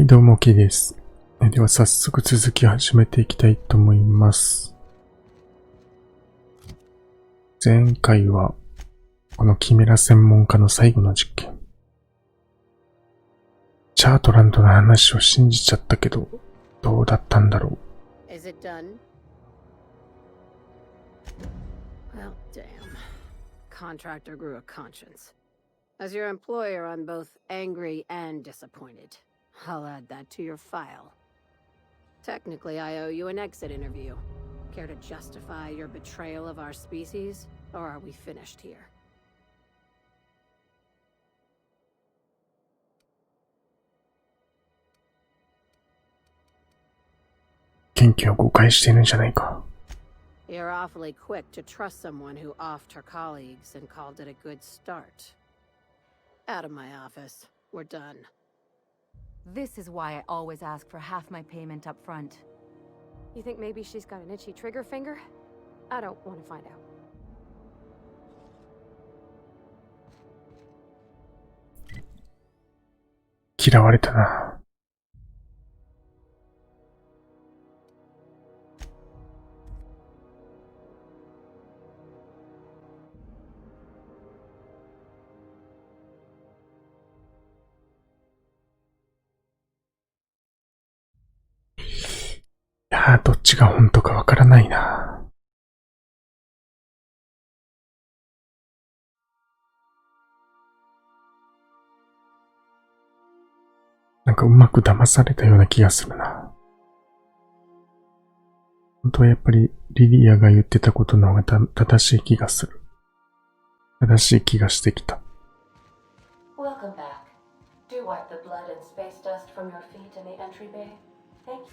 はい、どうも、OK です。では早速続き始めていきたいと思います。前回は、このキメラ専門家の最後の実験。チャートランドの話を信じちゃったけど、どうだったんだろう。Is it done? Well, damn. Contractor grew a conscience. As your employer, I'm both angry and disappointed. I'll add that to your file. Technically, I owe you an exit interview. Care to justify your betrayal of our species? Or are we finished here? 研究を誤解してるんじゃないか。You're awfully quick to trust someone who offed her colleagues and called it a good start. Out of my office. We're done. This is why I always ask for half my payment up front. You think maybe she's got an itchy trigger finger? I don't want to find out. 嫌われたな。いやー、どっちが本当かわからないな。なんかうまく騙されたような気がするな。本当はやっぱりリリアが言ってたことの方が正しい気がする。正しい気がしてきた。Welcome back. Do wipe the blood and space dust from your feet in the entry bay. Thank you.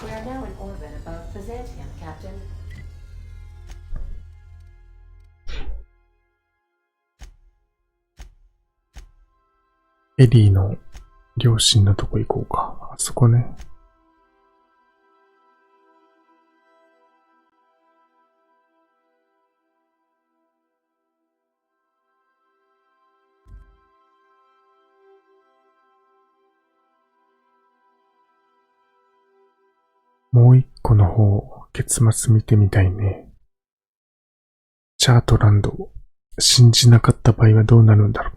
We are now in orbit above Byzantium, Captain. エリーの両親のとこ行こうか。あそこね。もう一個の方、結末見てみたいね。チャートランドを信じなかった場合はどうなるんだろう。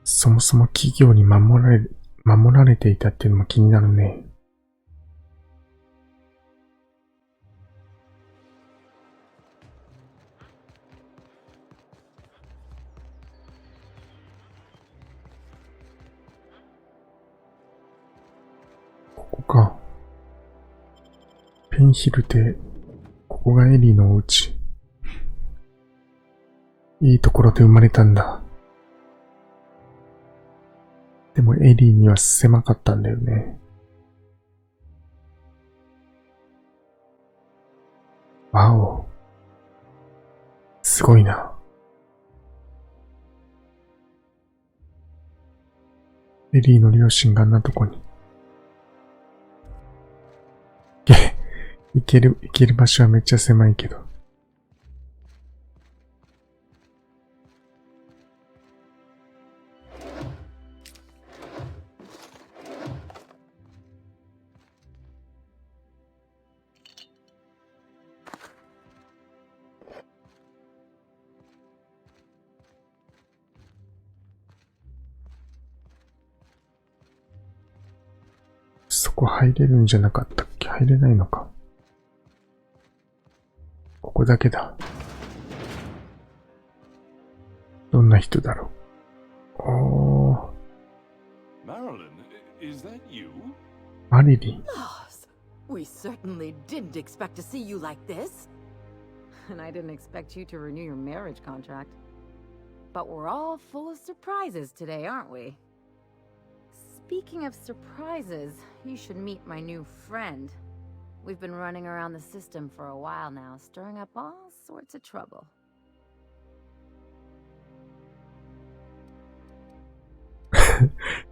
そもそも企業に守られていたっていうのも気になるね。ここか。ペンヒル邸。ここがエリーのお家。いいところで生まれたんだ。でもエリーには狭かったんだよね。わお。すごいな。エリーの両親があんなとこに。行ける場所はめっちゃ狭いけど。そこ入れるんじゃなかったっけ？入れないのか。ここだけだ。どんな人だろう。おー。Marilyn, is that you? マリリン。We certainly didn't expect to see you like this. And I didn't expect you to renew your marriage contract. But we're all full of surprises today, aren't we? Speaking of surprises, you should meet my new friend. We've been running around the system for a while now, stirring up all sorts of trouble.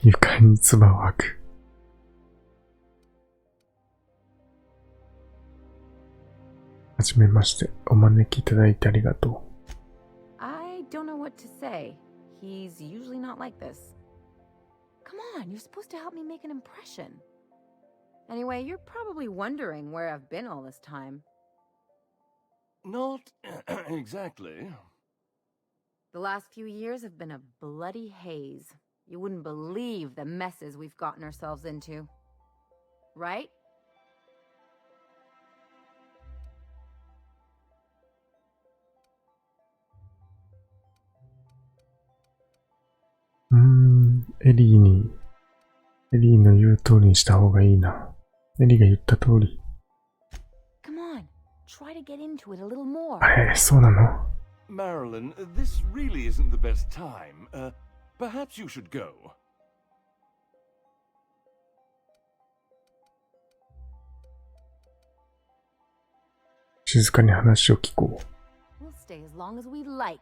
床に唾を吐く。はじめまして、お招きいただいてありがとう。I don't know what to say. He's usually not like this. Come on, you're supposed to help me make an impression. Anyway, you're probably wondering where I've been all this time. Not exactly. The last few years have been a bloody haze. You wouldn't believe the messes we've gotten ourselves into. Right?うーん、エリーの言う通りにした方がいいな。エリーが言った通り。Come on, try to get into it a little more. そうなの？ Marilyn, this really isn't the best time. Perhaps you should go. 静かに話を聞こう。We'll stay as long as we like.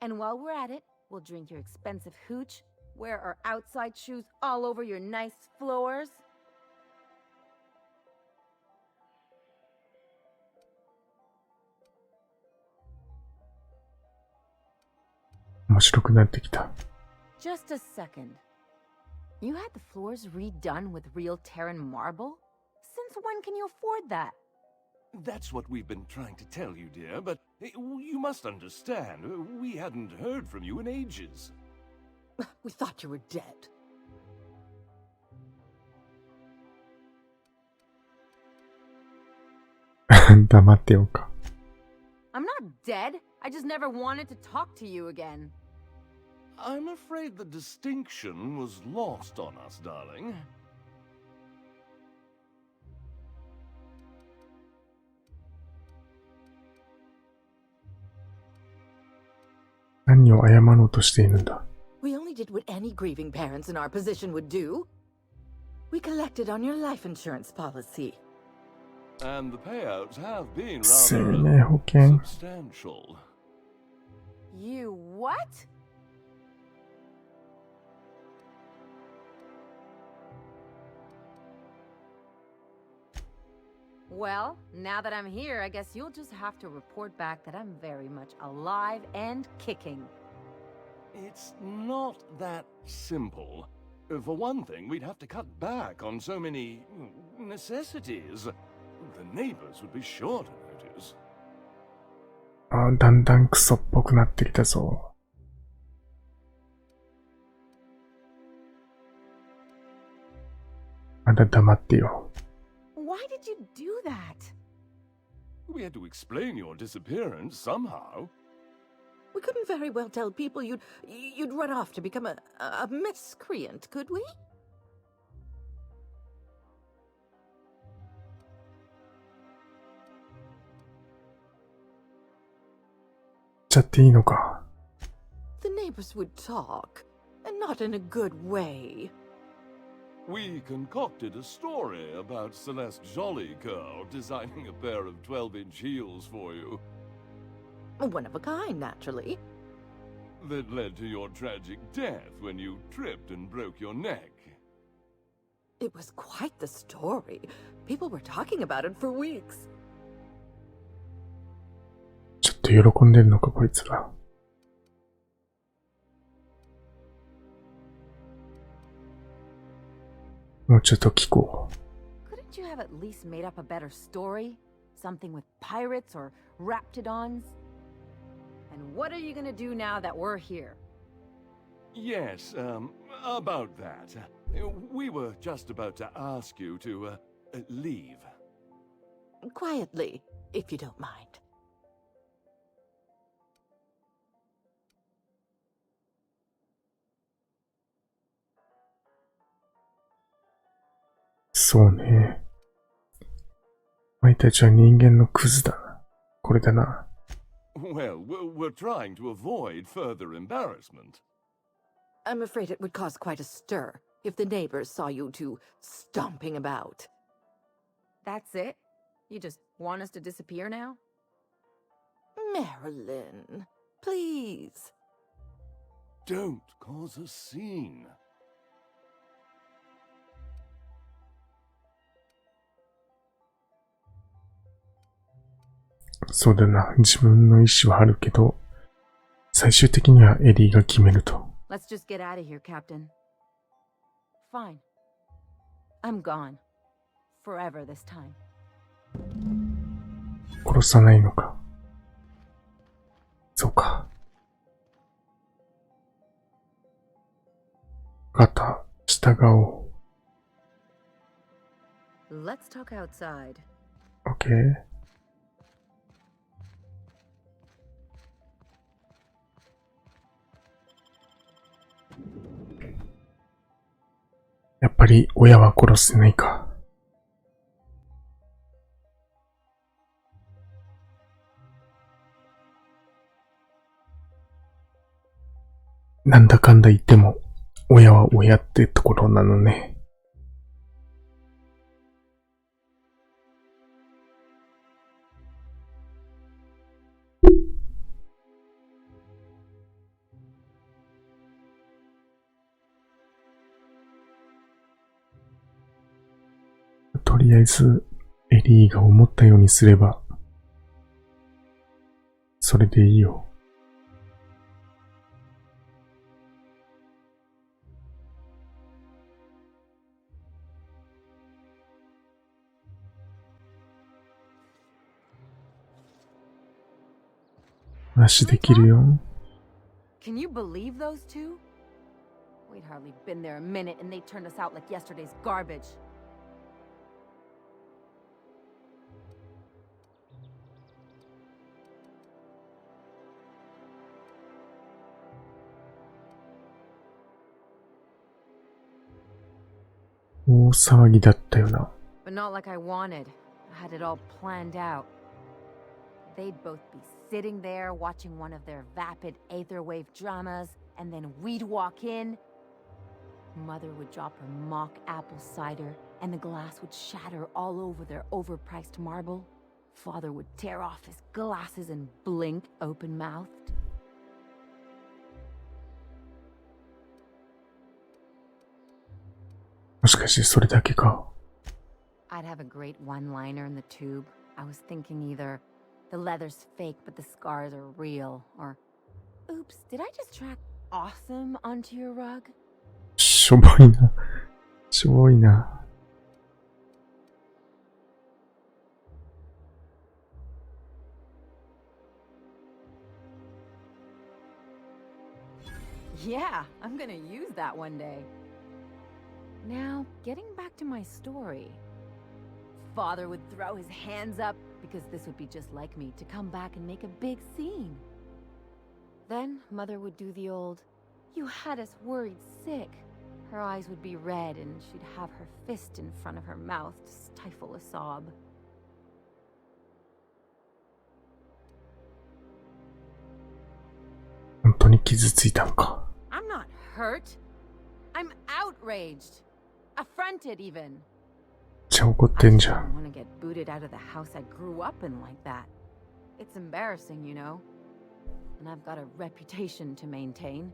And while we're at it, we'll drink your expensive hooch, wear our outside shoes all over your nice floors. 面白くなってきた。Just a second. You had the floors redone with real Terran marble? Since when can you afford that? That's what we've been trying to tell you, dear, but you must understand. We hadn't heard from you in ages. We thought you were dead. I'm not dead. I just never wanted to talk to you again. I'm afraid the distinction was lost on us, darling. We only did what any grieving parents in our position would do. We collected on your life insurance policy. And the payouts have been rather substantial. You what? Well, now that I'm here, I guess you'll just have to report back that I'm very much alive and kicking. It's not that simple. For one thing, we'd have to cut back on so many necessities. The neighbors would be sure to notice. だんだんクソっぽくなってきたぞ。まだ黙ってよ。Why did you do that? We had to explain your disappearance somehow. We couldn't very well tell people you'd run off to become a miscreant, could we? ちゃっていいのか。The neighbors would talk, and not in a good way. We concocted a story about Celeste Jollycurl designing a pair of 12-inch heels for you. One of a kind, naturally. That led to your tragic death when you tripped and broke your neck. It was quite the story. People were talking about it for weeks. ちょっと喜んでんのか、こいつら。もうちょっと聞こう。Couldn't you have at least made up a better story? Something with pirates or raptidons? And what are you gonna do now that we're here? Yes, about that. We were just about to ask you to, leave. Quietly, if you don't mind. そうね。お前たちは人間のクズだな。これだな。Well, we're trying to avoid further embarrassment. I'm afraid it would cause quite a stir. if the neighbors saw you two stomping about. That's it? You just want us to disappear now? Marilyn, please. Don't cause a scene. そうだな。自分の意思はあるけど、最終的にはエリーが決めると。Let's just get out of here, Captain. Fine. I'm gone. Forever this time. 殺さないのか。そうか。わかった。従おう。Let's talk outside. OK。やっぱり親は殺せないか。なんだかんだ言っても親は親ってところなのね。とりあえずエリーが思ったようにすればそれでいいよ。話できるよ。Can you believe those two? We'd hardly been there a minute and they turned us out like yesterday's garbage.大騒ぎだったよな。But not like I wanted. I had it all planned out. They'd both be sitting there watching one of their vapid aetherwave dramas, and then we'd walk in. Mother would drop her mock apple cider, and the glass would shatter all over their overpriced marble. Father would tear off his glasses and blink open-mouthed. もしかしてそれだけか。I'd have a great one-liner in the tube. I was thinking either the leather's fake but the scars are real, or oops, did I just track awesome onto your rug? しょぼいな。しょぼいな。Yeah, I'm gonna use that one day. Now, getting back to my story. Father would throw his hands up because this would be just like me to come back and make a big scene. Then Mother would do the old, "You had us worried sick." Her eyes would be red and she'd have her fist in front of her mouth to stifle a sob. 本当に傷ついたんか。I'm not hurt. I'm outraged. Affronted even. めっちゃ怒ってんじゃ I ん。 want to get booted out of the house I grew up in like that. It's embarrassing, you know. And I've got a reputation to maintain.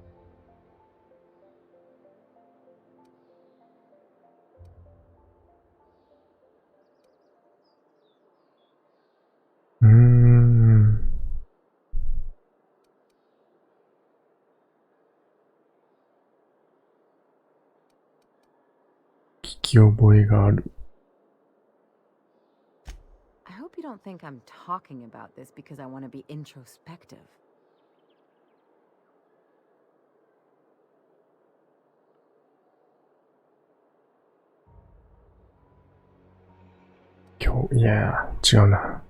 聞き覚えがある。I hope you don't think I'm talking about this because I want to be introspective. 今日、いや、違うな。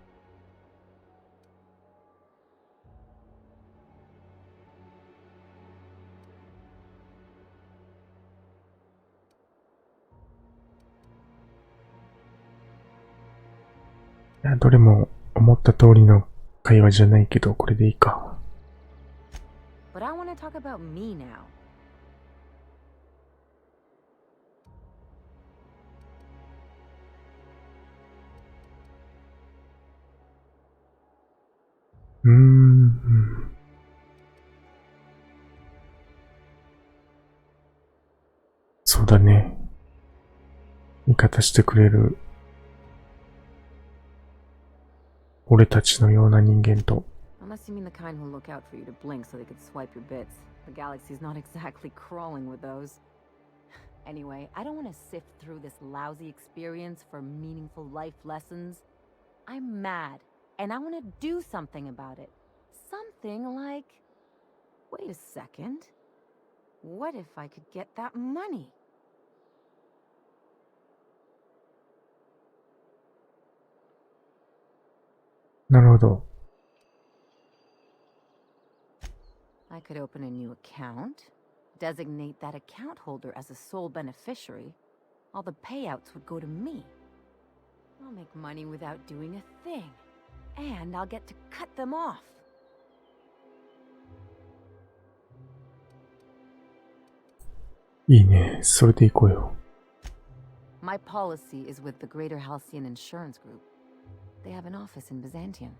いや、どれも思った通りの会話じゃないけど、これでいいか。But I want to talk about me now. そうだね。味方してくれる俺たちのような人間と。 Unless you mean the kind who'll look out for you to blink so they could swipe your bits. The galaxy's not exactly crawling with those. Anyway, I don't want to sift through this lousy experience for meaningful life lessons. I'm mad, and I want to do something about it. Something like... Wait a second. What if I could get that money? I could open a new account, designate that account holder as a sole beneficiary. All the payouts would go to me. I'll make money without doing a thing, and I'll get to cut them off. My policy is with the Greater Halcyon Insurance Group. They have an office in Byzantium.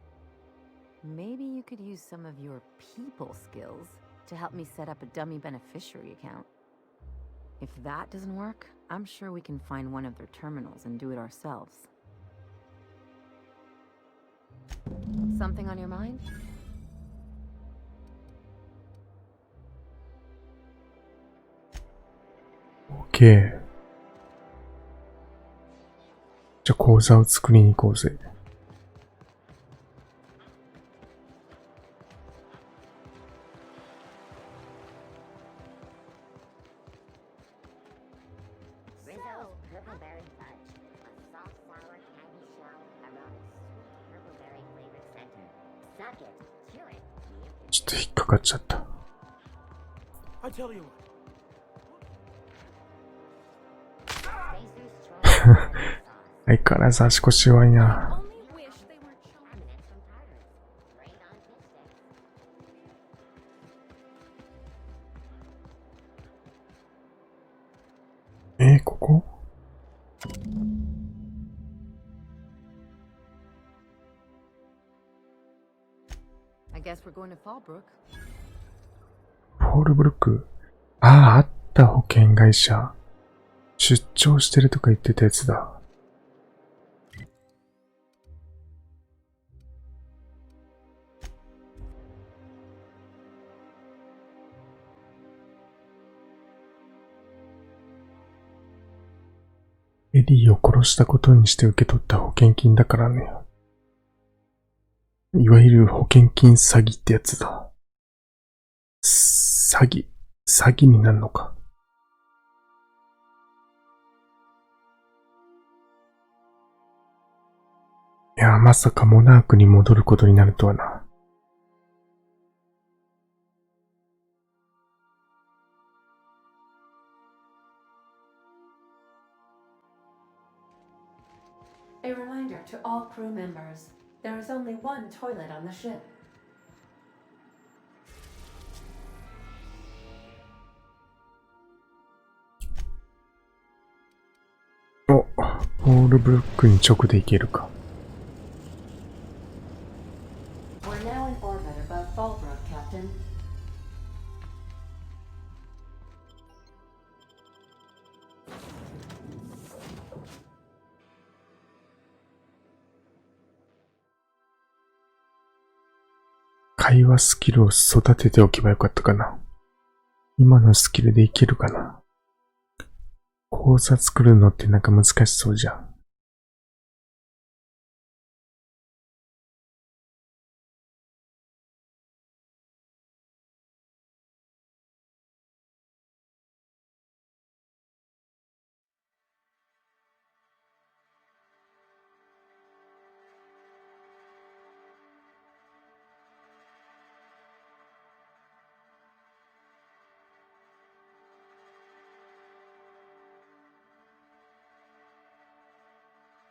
Maybe you could use some of your people skills to help me set up a dummy beneficiary account. If that doesn't work, I'm sure we can find one of their terminals and do it ourselves. Something on your mind? OK。じゃあ講座を作りに行こうぜ。ちょっと引っかかっちゃった。相変わらず足腰弱いな。ここ？フォールブルック。あった保険会社。出張してるとか言ってたやつだ。エリーを殺したことにして受け取った保険金だからね。いわゆる保険金詐欺ってやつだ。詐欺になるのか。いや、まさかモナークに戻ることになるとはな。A reminder to all crew members, there is only one toilet on the ship. お、ポールブルックに直で行けるか。We're now in orbit above Fallbrook, Captain. 会話スキルを育てておけばよかったかな。今のスキルでいけるかな。講座作るのってなんか難しそうじゃん。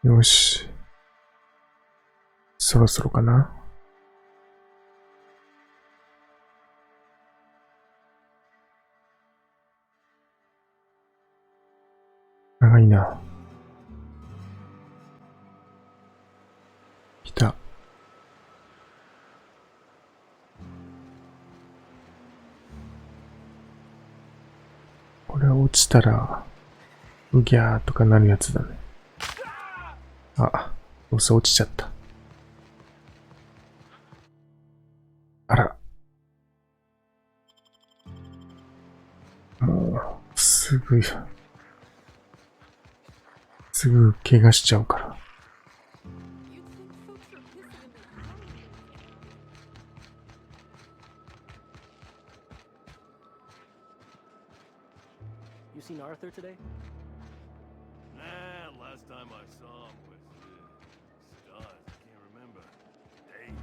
よし。そろそろかな。長いな。来た。れは落ちたら、うぎゃーとかなるやつだね。あ、どうせ落ちちゃった。あら。もう、すぐ怪我しちゃうから。You seen Arthur today? Nah, last time I saw him was stars. I can't remember. Days.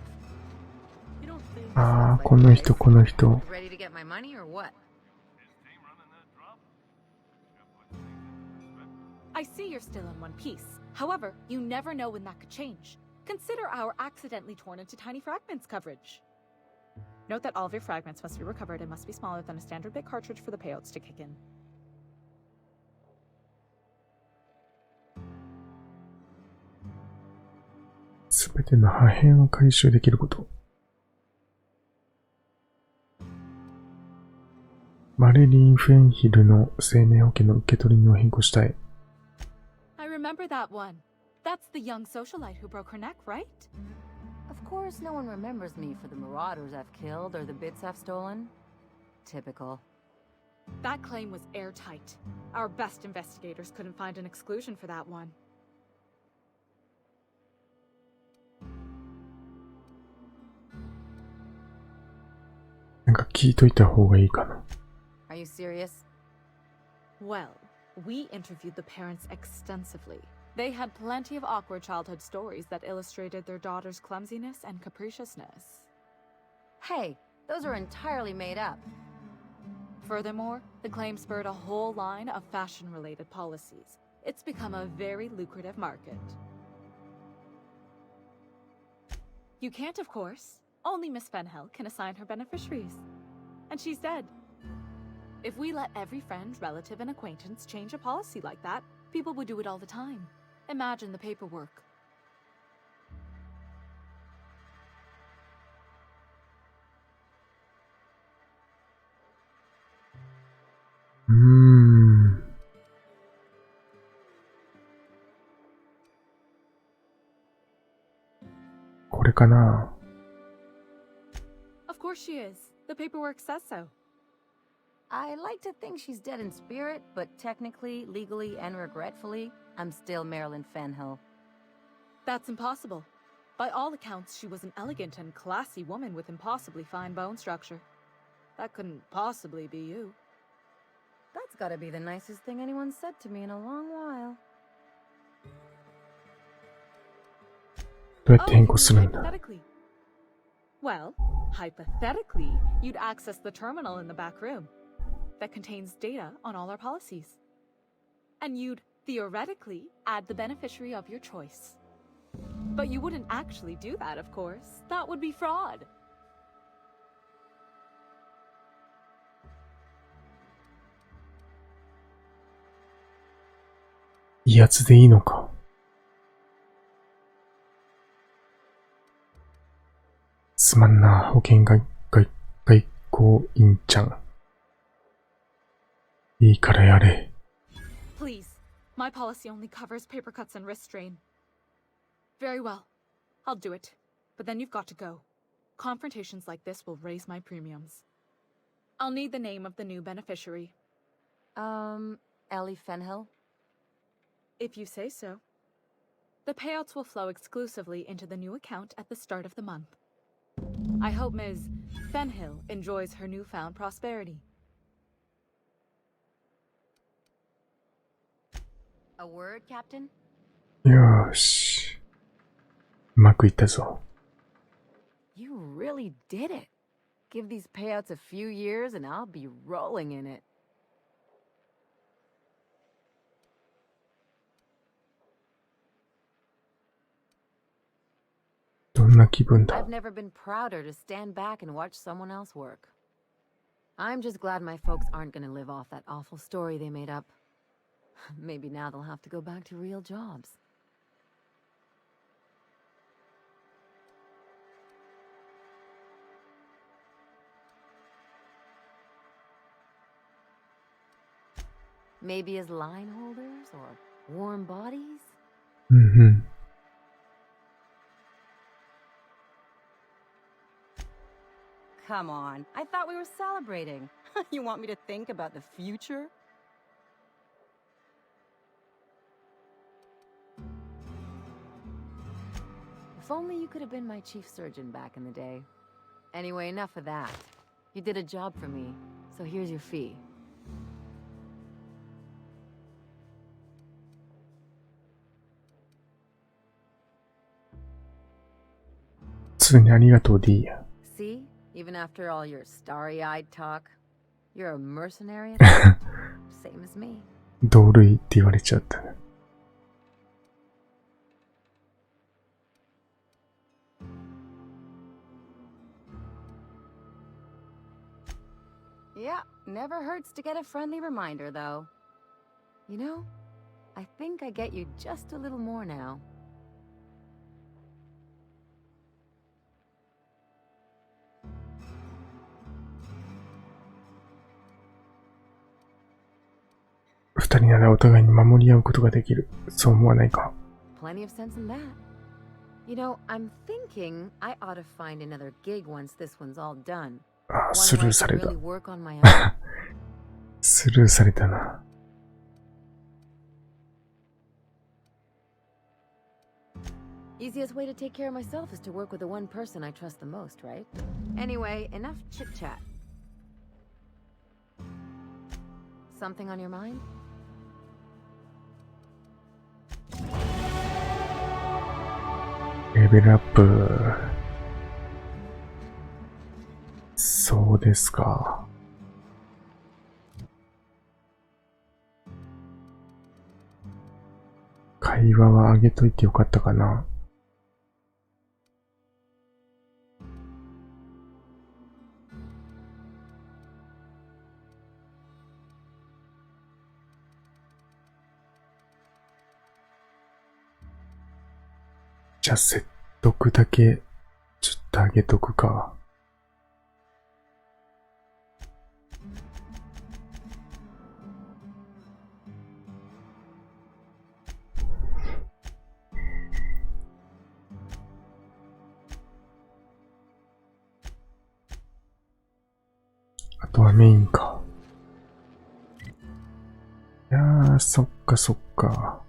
You don't think ああ、この人。 Ready to get my money or what? His team running that drop? I see you're still in one piece. However, you never know when that could change. Consider our accidentally torn into tiny fragments coverage. Note that all of your fragments must be recovered and must be smaller than a standard bit cartridge for the payouts to kick in. すべての破片を回収できること。マリリン・フェンヒルの生命保険の受取人を変更したい。I remember that one. That's the young socialite who broke her neck, right? Of course, no one remembers me for the marauders I've killed or the bits I've stolen. Typical. That claim was airtight. Our best investigators couldn't find an exclusion for that one. なんか聞いといた方がいいかな。Are you serious? Well, we interviewed the parents extensively. They had plenty of awkward childhood stories that illustrated their daughter's clumsiness and capriciousness. Hey, those are entirely made up. Furthermore, the claim spurred a whole line of fashion-related policies. It's become a very lucrative market. You can't, of course. Only Miss Fenhill can assign her beneficiaries. And she's dead. If we let every friend, relative, and acquaintance change a policy like that, people would do it all the time. Imagine the paperwork.これかな。Of course she is. The paperwork says so. I like to think she's dead in spirit, but technically, legally, and regretfully, I'm still Marilyn Fenhill. That's impossible. By all accounts, she was an elegant and classy woman with impossibly fine bone structure. That couldn't possibly be you. That's gotta be the nicest thing anyone's said to me in a long while. どうやって変更するんだ。 Hypothetically. Well, hypothetically, you'd access the terminal in the back room that contains data on all our policies. And you'd theoretically add the beneficiary of your choice. But you wouldn't actually do that, of course. That would be fraud. 威圧でいいのか。すまんな、保険外交員ちゃん。いいからやれ。Please, my policy only covers paper cuts and wrist strain. Very well, I'll do it. But then you've got to go. Confrontations like this will raise my premiums. I'll need the name of the new beneficiary. Ellie Fenhill? If you say so. The payouts will flow exclusively into the new account at the start of the month. I hope Ms. Fenhill enjoys her newfound prosperity. A word, Captain? よーし。うまくいったぞ。You really did it. Give these payouts a few years and I'll be rolling in it. どんな気分だ。 I've never been prouder to stand back and watch someone else work. I'm just glad my folks aren't gonna live off that awful story they made up. Maybe now they'll have to go back to real jobs. Maybe as line holders or warm bodies? うんうん。Come on, I thought we were celebrating. You want me to think about the future? If only you could have been my chief surgeon back in the day. Anyway, enough of that. You did a job for me, so here's your fee. 普通にありがとうでいいや。See? Even after all your starry-eyed talk, you're a mercenary at heart? Same as me. 同類って言われちゃったね。Yeah, never hurts to get a friendly reminder, though. You know, I think I get you just a little more now. 二人ならお互いに守り合うことができる。そう思わないか。Plenty of sense in that. You know, I'm thinking I ought to find another gig once this one's all done. あ、スルーされた。 Really work on my own. スルーされたな。Easiest way to take care of myself is to work with the one person I trust the most, right? Anyway, enough chit-chat. Something on your mind? レベルアップ。そうですか。会話は上げといてよかったかな。じゃあ説得だけちょっと上げとくか。あとはメインか。いやー、そっかそっか。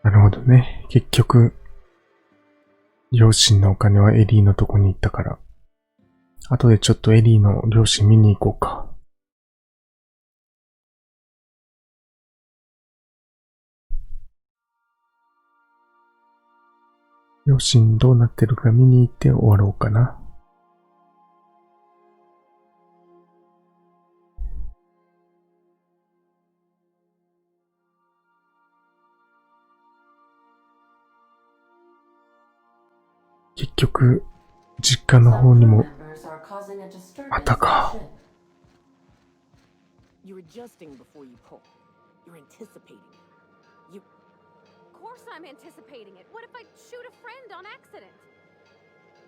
なるほどね。結局、両親のお金はエリーのとこに行ったから。後でちょっとエリーの両親見に行こうか。両親どうなってるか見に行って終わろうかな。結局、実家の方にも、またか。You're adjusting before you pull. You're anticipating. You... Of course I'm anticipating it. What if I shoot a friend on accident?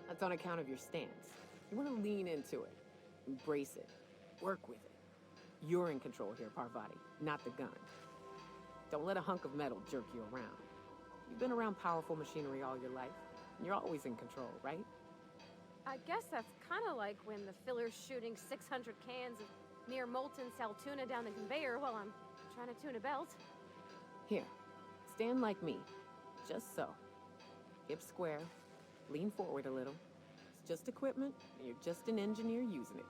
That's on account of your stance. You want to lean into it. Embrace it. Work with it. You're in control here, Parvati, not the gun. Don't let a hunk of metal jerk you around. You've been around powerful machinery all your life. You're always in control, right? I guess that's kind of like when the filler's shooting 600 cans of near molten sal tuna down the conveyor while I'm trying to tune a belt. Here, stand like me. Just so. Hips square. Lean forward a little. It's just equipment, and you're just an engineer using it.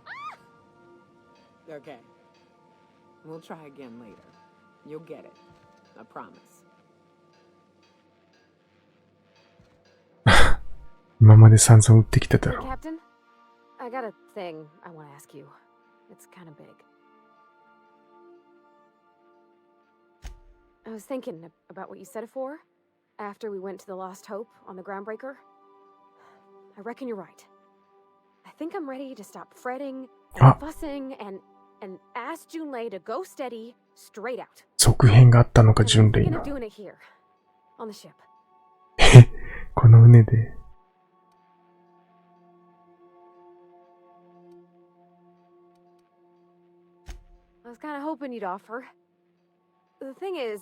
Ah! Okay. We'll try again later. You'll get it. I promise. 今まで散々撃ってきただ Hey, ろ。 Captain, I got a thing I want to ask you. It's kind of big. I was thinking about what you said before, after we went to the Lost Hope on the Groundbreaker. I reckon you're right. I think I'm ready to stop fretting and fussing and ask Junlei to go steady straight out. 続編があったのか、 And 巡 we're 礼 gonna の。 doing it here, on the ship. この船で。I was kind of hoping you'd offer. The thing is,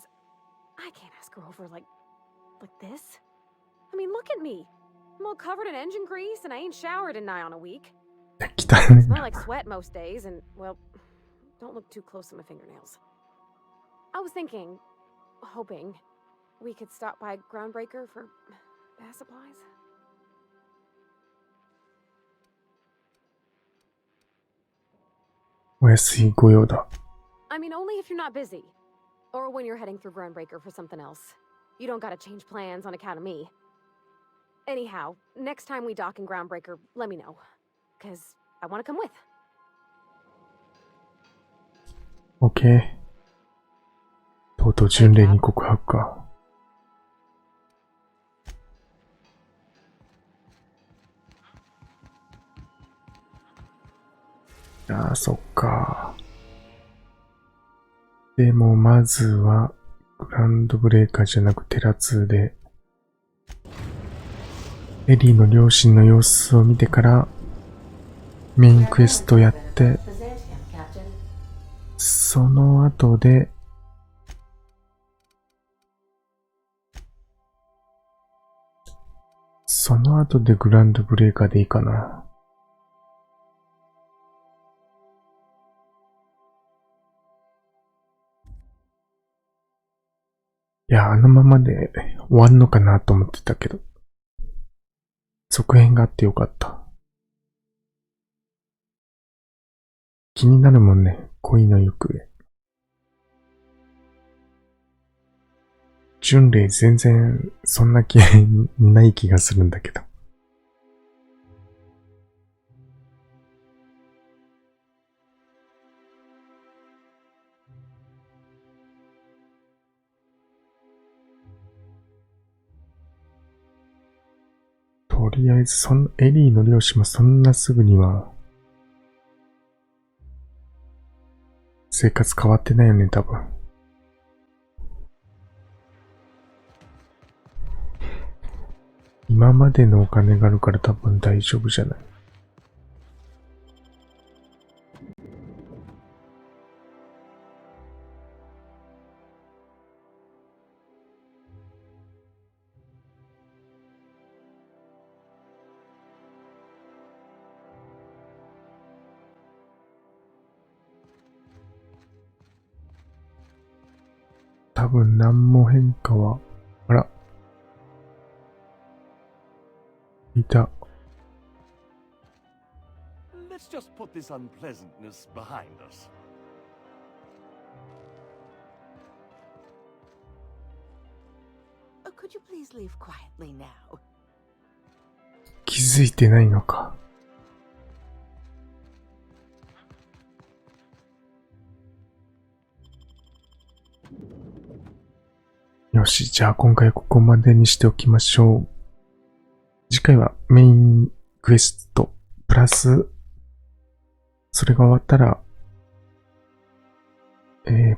I can't ask her over like this. I mean, look at me. I'm all covered in engine grease and I ain't showered in nigh on a week. 汚ね。 Smell like sweat most days and, well, don't look too close to my fingernails. I was thinking, hoping, we could stop by Groundbreaker for bath supplies. お安いご用だ。 I mean, only if you're not busy. Or when you're heading through Groundbreaker for something else. You don't gotta change plans on account of me. Anyhow, next time we dock in Groundbreaker, let me know. 'Cause I wanna come with. OK。とうとう巡礼に告白か。ああ、そっか。でもまずはグランドブレーカーじゃなくテラ2でエリーの両親の様子を見てからメインクエストやって、その後でグランドブレーカーでいいかな。いや、あのままで終わんのかなと思ってたけど、続編があってよかった。気になるもんね、恋の行方。巡礼全然そんな気ない気がするんだけど。とりあえずエリーの両親もそんなすぐには生活変わってないよね、多分。今までのお金があるから多分大丈夫じゃない。多分何も変化は、あら。いた。Let's just put this unpleasantness behind us. Could you please leave quietly now? 気づいてないのか。よし、じゃあ今回ここまでにしておきましょう。次回はメインクエストプラス、それが終わったら、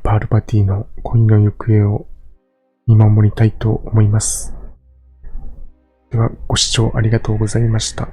パールパティの恋の行方を見守りたいと思います。ではご視聴ありがとうございました。